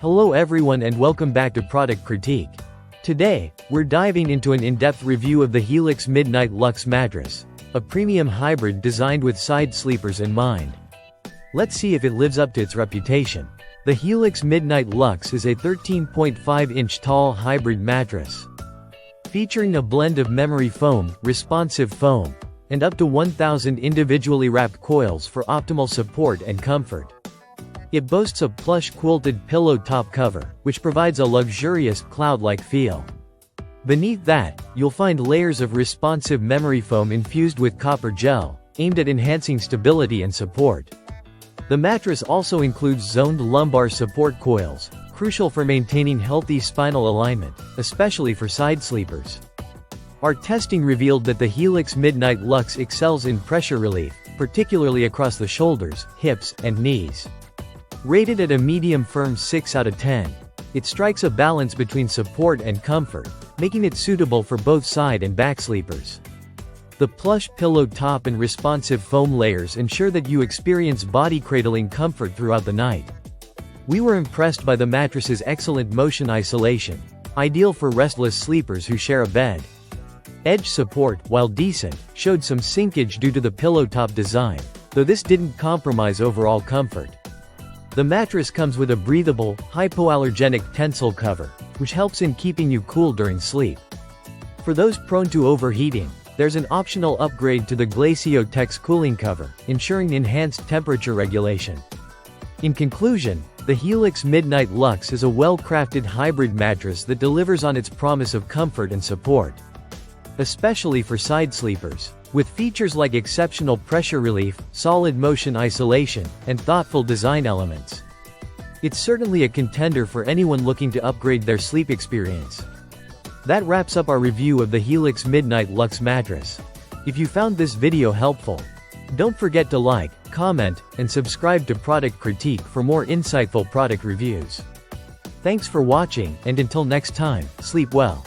Hello everyone and welcome back to Product Critique. Today, we're diving into an in-depth review of the Helix Midnight Luxe Mattress, a premium hybrid designed with side sleepers in mind. Let's see if it lives up to its reputation. The Helix Midnight Luxe is a 13.5-inch tall hybrid mattress, featuring a blend of memory foam, responsive foam, and up to 1,000 individually wrapped coils for optimal support and comfort. It boasts a plush quilted pillow top cover, which provides a luxurious, cloud-like feel. Beneath that, you'll find layers of responsive memory foam infused with copper gel, aimed at enhancing stability and support. The mattress also includes zoned lumbar support coils, crucial for maintaining healthy spinal alignment, especially for side sleepers. Our testing revealed that the Helix Midnight Luxe excels in pressure relief, particularly across the shoulders, hips, and knees. Rated at a medium firm 6 out of 10, it strikes a balance between support and comfort, making it suitable for both side and back sleepers. The plush pillow top and responsive foam layers ensure that you experience body cradling comfort throughout the night. We were impressed by the mattress's excellent motion isolation, ideal for restless sleepers who share a bed. Edge support, while decent, showed some sinkage due to the pillow top design, though this didn't compromise overall comfort. The mattress comes with a breathable, hypoallergenic tensile cover, which helps in keeping you cool during sleep. For those prone to overheating, there's an optional upgrade to the Glacio-Tex cooling cover, ensuring enhanced temperature regulation. In conclusion, the Helix Midnight Luxe is a well-crafted hybrid mattress that delivers on its promise of comfort and support, especially for side sleepers. With features like exceptional pressure relief, solid motion isolation, and thoughtful design elements, it's certainly a contender for anyone looking to upgrade their sleep experience. That wraps up our review of the Helix Midnight Luxe Mattress. If you found this video helpful, don't forget to like, comment, and subscribe to Product Critique for more insightful product reviews. Thanks for watching, and until next time, sleep well.